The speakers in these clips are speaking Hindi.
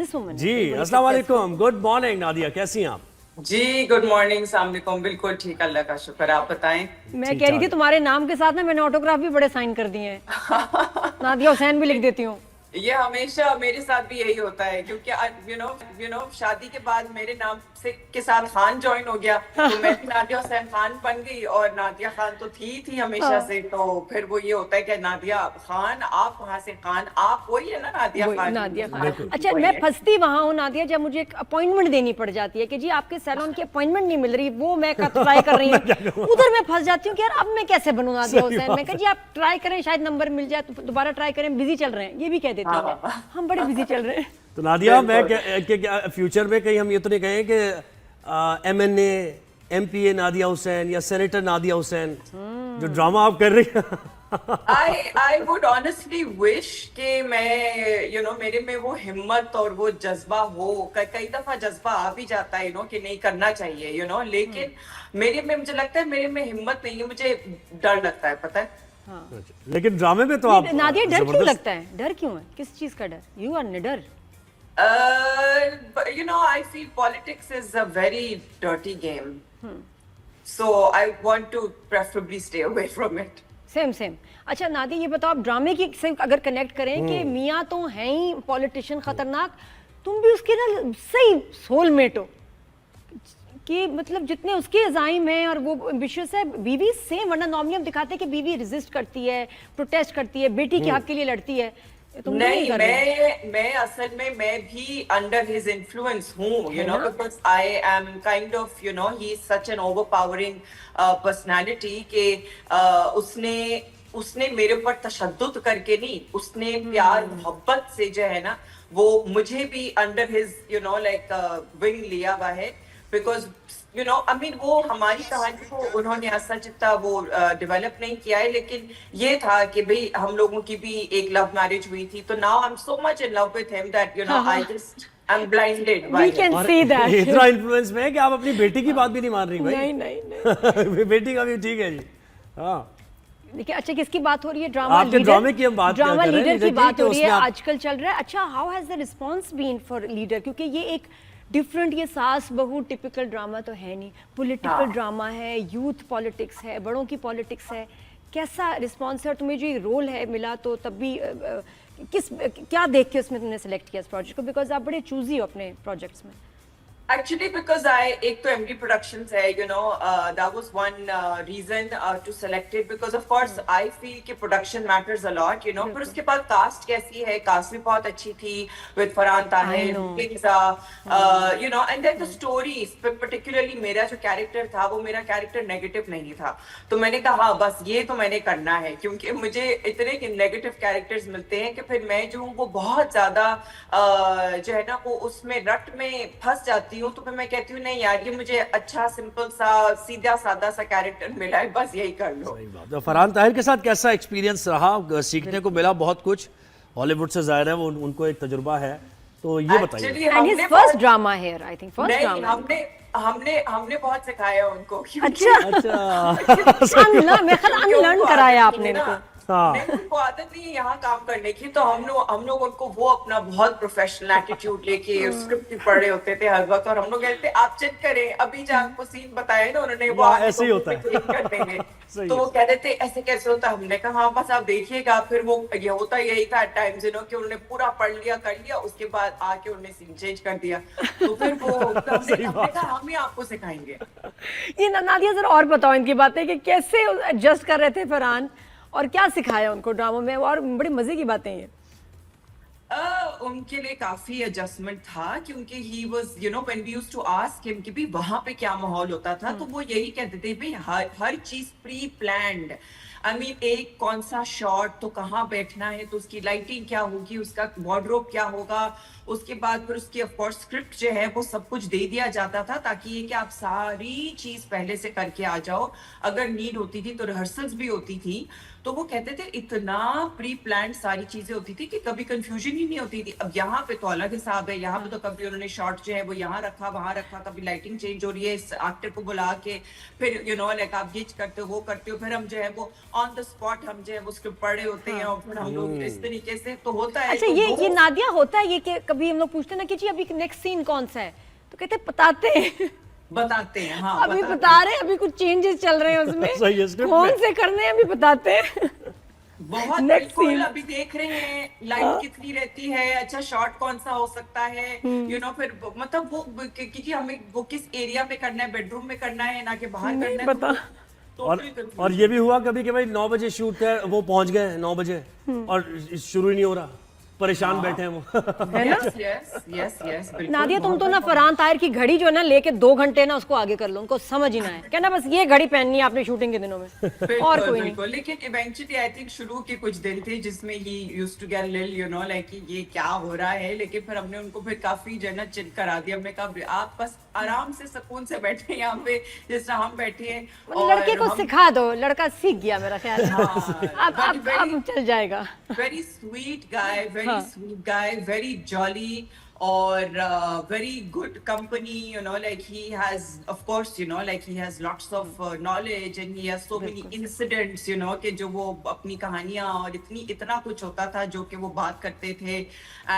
बिजनेसवुमन जी। अस्सलाम वालेकुम, गुड मॉर्निंग नादिया, कैसी हैं आप? जी गुड मॉर्निंग, अस्सलाम वालेकुम। बिल्कुल ठीक, अल्लाह का शुक्र। आप बताएं। मैं कह रही थी तुम्हारे नाम के साथ ना मैंने ऑटोग्राफ भी बड़े साइन कर दिए हैं। नादिया हुसैन भी लिख देती हूँ। ये हमेशा मेरे साथ भी यही होता है, क्योंकि यू नो शादी के बाद मेरे नाम से के साथ खान ज्वाइन हो गया, तो मैं भी नादिया हुसैन खान बन गई, और नादिया खान तो थी हमेशा से। तो फिर वो ये होता है कि नादिया खान, आप कहाँ से खान, आप वही है ना नादिया खान। नादिया खान। अच्छा, मैं फंसती वहां हूँ नादिया, जब मुझे एक अपॉइंटमेंट देनी पड़ जाती है कि जी आपके सैलून की अपॉइंटमेंट नहीं मिल रही, वो मैं ट्राई कर रही हूँ, उधर मैं फंस जाती हूँ कि यार अब मैं कैसे बनूं नादिया हुसैन। मैं कहा जी आप ट्राई करें, शायद नंबर मिल जाए, तो दोबारा ट्राई करें, बिजी चल रहे हैं, ये भी कह देती हूँ। हम बड़े बिजी चल रहे हैं। तो नादिया, मैं क्या फ्यूचर में कहीं हम ये तो नहीं कहें कि MNA MPA नादिया हुसैन या सेनेटर नादिया हुसैन, जो ड्रामा आप कर रही हैं? I would honestly wish कि मैं मेरे में वो हिम्मत और वो जज्बा हो। कई दफा जज्बा आ भी जाता है कि नहीं करना चाहिए लेकिन मेरे में, मुझे लगता है मेरे में हिम्मत नहीं है, मुझे डर लगता है, पता है। हाँ। लेकिन ड्रामे में तो आप नादिया, डर क्यों लगता है? डर क्यों है? किस चीज का डर? यू आर निडर। I feel politics is a very dirty game. So I want to preferably stay away from it. Same. अच्छा नादिया, ये बताओ, आप ड्रामे की से अगर कनेक्ट करें कि मियाँ तो हैं ही पॉलिटिशियन खतरनाक, तुम भी उसके ना सही सोलमेट हो, कि मतलब जितने उसके अज़ाइम हैं और वो एम्बिशियस है, बीवी सेम। वरना नॉर्मली हम दिखाते हैं कि बीवी रेजिस्ट करती है, प्रोटेस्ट करती है, बेटी के हक के लिए लड़ती है। तुम नहीं, मैं असल में मैं भी अंडर हिज इन्फ्लुएंस हूँ, because I am kind of he is such an overpowering personality कि उसने मेरे ऊपर तशद्दुद करके नहीं, उसने प्यार मोहब्बत से जो है ना, वो मुझे भी अंडर हिज लाइक विंग लिया हुआ है। बिकॉज वो हमारी कहानी को उन्होंने ऐसा जितना वो डेवलप नहीं किया है, लेकिन ये था कि भाई हम लोगों की भी एक लव मैरिज हुई थी। तो now I am so much in love with him that I just I am blinded by we can see that. इतना इन्फ्लुएंस में है कि आप अपनी बेटी की बात भी नहीं मान रही भाई। नहीं। बेटी का भी ठीक है जी। हाँ, देखिए, अच्छा किसकी बात हो रही है? ड्रामा आपके ड्रामे की हम बात ड्रामा कर रहे हैं, लीडर की बात हो रही है, उसमें आजकल चल रहा है। अच्छा, how has the response been for leader? क्योंकि ये एक डिफरेंट, ये सास बहू टिपिकल ड्रामा तो है नहीं, पॉलिटिकल ड्रामा है, यूथ पॉलिटिक्स है, बड़ों की पॉलिटिक्स है। कैसा रिस्पांस है? और तुम्हें जो ये रोल है मिला, तो तब भी क्या देख के उसमें तुमने सेलेक्ट किया इस प्रोजेक्ट को? बिकॉज आप बड़े चूजी हो अपने प्रोजेक्ट्स में। Actually, because एक तो MD Productions है, that was one reason to select it, because of course I feel कि production matters a lot, फिर उसके बाद कास्ट कैसी है? कास्ट भी बहुत अच्छी थी, with Farhan Tahir, and then the story, particularly मेरा जो कैरेक्टर था, वो मेरा कैरेक्टर नेगेटिव नहीं था। तो मैंने कहा हाँ, बस ये तो मैंने करना है, क्योंकि मुझे इतने नेगेटिव कैरेक्टर्स मिलते हैं कि फिर मैं जो हूँ वो बहुत ज्यादा जो है ना, वो उसमें रट में फंस जाती हूँ। तो फिर मैं कहती हूँ नहीं यार, ये मुझे अच्छा सिंपल सा सीधा सादा सा कैरेक्टर मिला है, बस यही कर लो। सही बात है। फरहान ताहिर के साथ कैसा एक्सपीरियंस रहा? सीखने को मिला बहुत कुछ, हॉलीवुड से जाहिर है वो उनको एक तजुर्बा है, तो ये बताइए। And his first drama here, I think first drama. हमने बहुत सिखाया उनको। अच्छा अनलर्न कराया आपने इनको। उनको आदत नहीं है यहाँ काम करने की, तो हम लोग उनको वो अपना बहुत प्रोफेशनल एटीट्यूड लेके स्क्रिप्ट भी पढ़ रहे होते थे हर वक्त, और हम लोग कहते आप चेक करें, अभी जो आपको सीन बताया ना उन्होंने, वो ऐसे ही होता है कर देंगे। तो वो कहते थे ऐसे कैसे होता है? हमने कहा हाँ बस आप देखिएगा। फिर वो ये होता यही था टाइम्स कि उन्होंने पूरा पढ़ लिया, कर लिया, उसके बाद आके उन्होंने सीन चेंज कर दिया। तो फिर वो हमने कहा हम ही आपको सिखाएंगे। ये नादिया जरा और बताओ इनकी बातें कि कैसे एडजस्ट कर रहे थे फरहान, और क्या सिखाया उनको ड्रामा में, और बड़ी मजे की बातें हैं। उनके लिए काफी एडजस्टमेंट था, क्योंकि he was when we used to ask him कि भी वहां पे क्या माहौल होता था, तो वो यही कहते थे भाई हर चीज प्री प्लान्ड। एक कौन सा शॉट, तो कहाँ बैठना है, तो उसकी लाइटिंग क्या होगी, उसका वार्डरोब क्या होगा, उसके बाद फिर उसकी ऑफ कोर्स स्क्रिप्ट जो है वो सब कुछ दे दिया जाता था, ताकि ये कि आप सारी चीज पहले से करके आ जाओ। अगर नीड होती थी तो रिहर्सल्स भी होती थी। तो वो कहते थे इतना प्री प्लान सारी चीजें होती थी कि कभी कंफ्यूजन ही नहीं होती थी। अब यहाँ पे तो अलग हिसाब है, यहाँ पे तो कभी उन्होंने शॉट जो है वो यहाँ रखा वहां रखा, कभी लाइटिंग चेंज हो रही है, इस एक्टर को बुला के फिर लाइक आप ये करते हो वो करते हो, फिर हम जो है वो ऑन द स्पॉट हम जो है वो स्क्रिप्ट पढ़े होते हैं, और फिर हम लोग इस तरीके से तो होता है। अच्छा, ये नादिया होता है ये कि कभी हम लोग पूछते हैं ना कि जी अभी नेक्स्ट सीन कौन सा है, तो कहते हैं बताते हैं। बताते हैं, हाँ अभी बताते बता रहे हैं, अभी कुछ चेंजेस चल रहे हैं सही है, उसमें, script कौन में। से करने हैं अभी बताते हैं। बहुत Next बिल्कुल scene. अभी देख रहे हैं लाइट कितनी रहती है, अच्छा शॉट कौन सा हो सकता है, फिर मतलब वो कि हमें वो किस एरिया में करना है, बेडरूम में करना है ना कि बाहर नहीं करना है, पता। और ये भी हुआ कभी कि भाई 9 बजे शूट है, वो पहुंच गए 9 बजे और शुरू ही नहीं हो रहा, परेशान बैठे हैं वो। है ना? यस यस यस बिल्कुल। नादिया तुम तो ना फरहान ताहिर की घड़ी जो है ना लेके 2 घंटे ना उसको आगे कर लो, उनको समझ ही ना है, कहना बस ये घड़ी पहननी है आपने शूटिंग के दिनों में, और कोई नहीं। बिल्कुल, लेकिन इवेंचुअली आई थिंक शुरू के कुछ दिन थे जिसमें ही यूज्ड टू गेट लिल यू नो लाइक ये क्या हो रहा है, लेकिन फिर हमने उनको फिर काफी जो है ना चिल करा दिया। हमने कहा आप बस आराम से सुकून से बैठे यहाँ पे जिस तरह हम बैठे हैं, मतलब लड़के को सिखा दो, लड़का सीख गया मेरा ख्याल है। हाँ, अब चल जाएगा। very sweet guy, very sweet guy, very jolly, or very good company, you know, like he has, of course, you know, like he has lots of knowledge and he has so many incidents, you know, कि जो वो अपनी कहानियां और इतना कुछ होता था जो कि वो बात करते थे,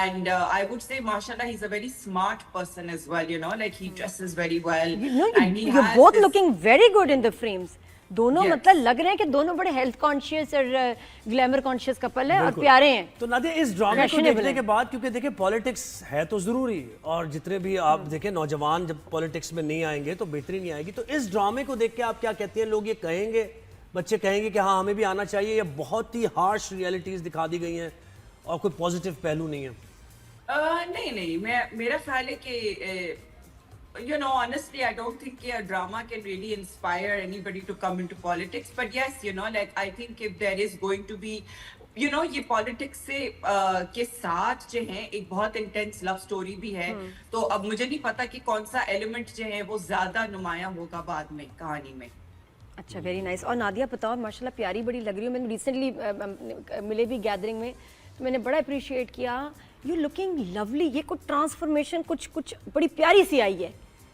and I would say mashallah he's a very smart person as well, you know, like he dresses very well, and he you're has both this- looking very good in the frames. दोनों Yes. मतलब लग रहे हैं कि दोनों बड़े हेल्थ कॉन्शियस और ग्लैमर कॉन्शियस कपल है और प्यारे हैं। तो नादिया इस ड्रामे को Fashionable देखने है। के बाद, क्योंकि देखिए पॉलिटिक्स है तो जरूरी, और जितने भी आप देखें नौजवान जब पॉलिटिक्स में नहीं आएंगे तो बेहतरी नहीं आएगी, तो इस ड्रामे को देख के आप क्या कहती हैं? लोग ये कहेंगे, बच्चे कहेंगे कि हाँ हमें भी आना चाहिए, या बहुत ही हार्श रियलिटीज दिखा दी गई हैं और कोई पॉजिटिव पहलू नहीं है? नहीं, मेरा ख्याल है कि you know, honestly, I don't think a drama can really inspire anybody to come into politics. But yes, you know, like I think if there is going to be, you know, ये politics से के साथ जो है एक बहुत intense love story भी है, तो अब मुझे नहीं पता कि कौन सा element जो है वो ज्यादा नुमाया होगा बाद में कहानी में। अच्छा, वेरी नाइस। और नादिया बताओ, माशाल्लाह प्यारी बड़ी लग रही हो। मैंने रिसेंटली मिले भी गैदरिंग में, तो मैंने बड़ा अप्रिशिएट किया, यू लुकिंग लवली। ये कुछ ट्रांसफॉर्मेशन कुछ बड़ी प्यारी सी आई है।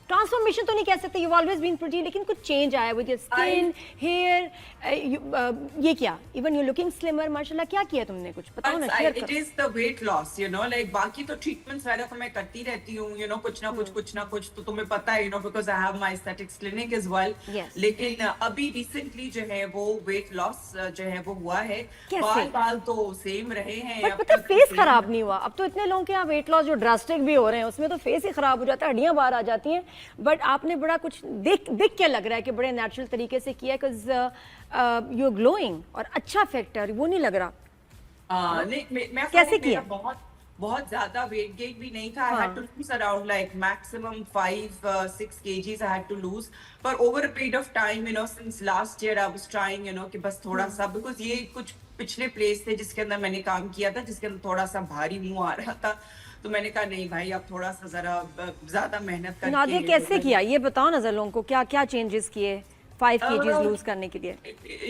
ट्रांसफॉर्मेशन तो नहीं कह सकते, यू ऑलवेज बीन प्रिटी, लेकिन कुछ चेंज आया विद योर स्किन, हेयर, ये क्या, इवन यू लुकिंग स्लिमर, माशाल्लाह। क्या किया तुमने, कुछ बताओ ना, शेयर It करो। is the weight loss, you know, like बाकी तो ट्रीटमेंट्स वगैरह तो मैं करती रहती हूँ, you know, कुछ ना कुछ तो तुम्हें पता है, you know, because I have my aesthetics clinic as well. Yes. लेकिन अभी रिसेंटली जो है वो weight loss जो है वो हुआ है। कैसे? बाल तो सेम रहे हैं। बट अब पता तक तो फेस same खराब नहीं हुआ। अब तो इतने लोगों के यहाँ वेट लॉस जो ड्रास्टिक भी हो रहे हैं उसमें तो फेस ही खराब हो जाता है, हड्डियां बाहर आ जाती हैं। बट आपने बड़ा कुछ देख क्या लग रहा है कि बड़े नेचुरल तरीके से किया, बिकॉज यू आर ग्लोइंग और अच्छा फैक्टर वो नहीं लग रहा। नहीं, मैं कैसे मेरा किया? बहुत ज्यादा वेट गेन भी नहीं था। I had to lose around like maximum 5-6 kgs I had to lose. But over a period of time, you know, since last year I was trying, you know, कि बस थोड़ा सा, because ये कुछ पिछले प्लेस थे जिसके अंदर मैंने काम किया था, जिसके अंदर थोड़ा सा भारी मुंह आ रहा था, तो मैंने कहा नहीं भाई अब थोड़ा सा जरा ज्यादा मेहनत करके। नादिया कैसे किया ये बताओ ना जरा लोगों को, क्या चेंजेस किए 5 kgs लूज करने के लिए?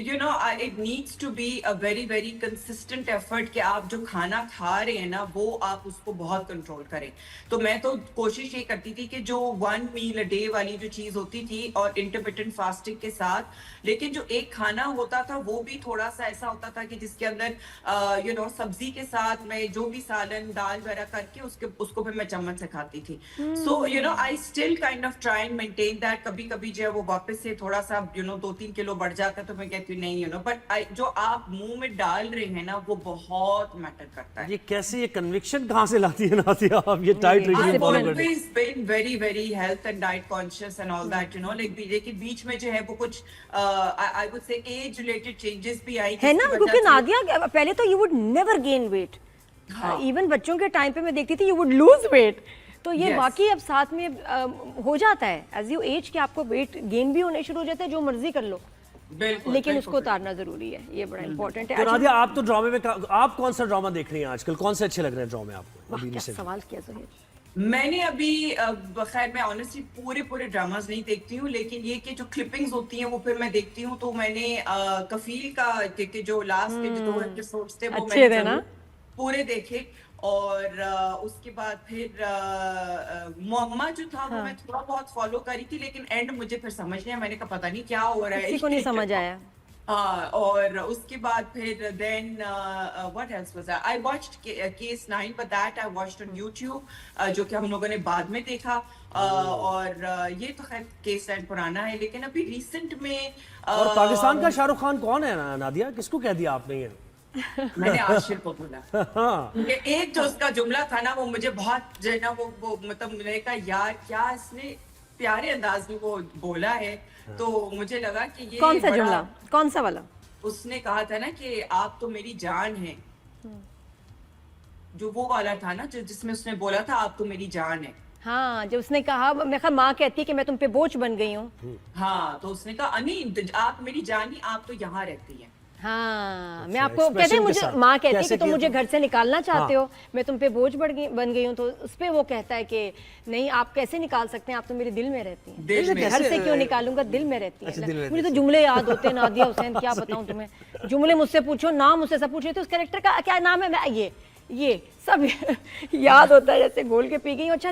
You know, it needs to be a very very consistent effort कि आप जो खाना खा रहे हैं ना वो आप उसको बहुत कंट्रोल करें। तो मैं तो कोशिश ये करती थी कि जो 1 meal a day वाली जो चीज होती थी और इंटरमिटेंट फास्टिंग के साथ, लेकिन जो एक खाना होता था वो भी थोड़ा सा ऐसा होता था कि जिसके अंदर यू नो सब्जी के साथ मैं जो भी सालन दाल वगैरह करके उसको फिर मैं चम्मच से खाती थी। So you know I still kind of try and maintain that. कभी कभी जो है वो वापस से थोड़ा सा यू नो 2-3 किलो बढ़ जाता है तो मैं कहती हूँ नहीं, यू नो, बट जो आप मुंह में डाल रहे हैं ना वो बहुत मैटर करता है। ये कैसे, ये कन्विक्शन कहाँ से लाती है नादिया आप ये डाइट रेजिम I've फॉलो करते? always been very very health and diet conscious and all that, you know, like लेकिन बीच में जो है वो कुछ I would say age related changes भी आई है ना, जिसकी क्योंकि वजह से- नादिया पहले तो you would never gain weight, हाँ। इवन बच्चों के टाइम पे मैं देखती थी यू वुड लूज वेट, तो ये Yes. वाकई अब साथ में हो जाता है एज यू एज कि आपको वेट गेन भी होने शुरू हो जाता है, जो मर्जी कर लो, बिल्कुल, लेकिन बिल्कुल, उसको उतारना जरूरी है, ये बड़ा इंपॉर्टेंट है। तो अच्छा, नादिया आप तो ड्रामे में आप कौन सा ड्रामा देख रही हैं आजकल, कौन से अच्छे लग रहे हैं ड्रामे आपको वाह, अभी क्या recent? सवाल किया ज़ोहैर। मैंने अभी खैर मैं ऑनेस्टली पूरे ड्रामास नहीं देखती हूँ, लेकिन ये कि जो क्लिपिंग्स होती हैं वो फिर मैं देखती हूँ। तो मैंने कफील का के जो लास्ट के जो 2 एपिसोड्स थे वो अच्छे मैंने थे ना? जरूर पूरे देखे। और उसके बाद फिर मुअम्मा जो था वो मैं थोड़ा बहुत फॉलो करी थी, लेकिन एंड मुझे फिर समझ नहीं आया। मैंने कहा पता नहीं क्या हो रहा है। किसी को नहीं समझ आया। और उसके बाद फिर then what else was I watched case 9 but that I watched on YouTube, जो कि हम लोगों ने बाद में देखा। और ये तो खैर केस 9 पुराना है, लेकिन अभी रिसेंट में और पाकिस्तान का शाहरुख खान कौन है नादिया, किसको कह दिया आपने ये? मैंने आशिर को बोला। क्योंकि एक जो उसका जुमला था ना, वो मुझे बहुत जो है ना वो मतलब मैंने कहा यार क्या इसने प्यारे अंदाज में वो बोला है, तो मुझे लगा कि ये कौन सा बड़ा- जुमला, कौन सा वाला? उसने कहा था ना कि आप तो मेरी जान हैं, जो वो वाला था ना जिसमें उसने बोला था आप तो मेरी जान है। हाँ, जब उसने कहा, मैं कहा माँ कहती है कि मैं तुम पे बोझ बन गई हूँ। हाँ, तो उसने कहा अनी आप मेरी जानी, आप तो यहाँ रहती हैं। हाँ, मैं अच्छा, आपको कहते हैं, expression के मुझे साथ। माँ कहती है कैसे कि तुम किया मुझे था? घर से निकालना चाहते हाँ। हो, मैं तुम पे बोझ बन गई हूँ, तो उस पे वो कहता है कि नहीं आप कैसे निकाल सकते हैं, आप तो मेरे दिल में रहती हैं। दिल में। घर से क्यों निकालूंगा, दिल में रहती अच्छा, है। दिल में मुझे तो रहती जुमले याद होते हैं नादिया हुसैन, क्या बताऊं तुम्हें, जुमले मुझसे पूछो, नाम मुझसे सब पूछे, तो उस कैरेक्टर का क्या नाम है, मैं ये सब याद होता है जैसे घोल के पी गई हूं। अच्छा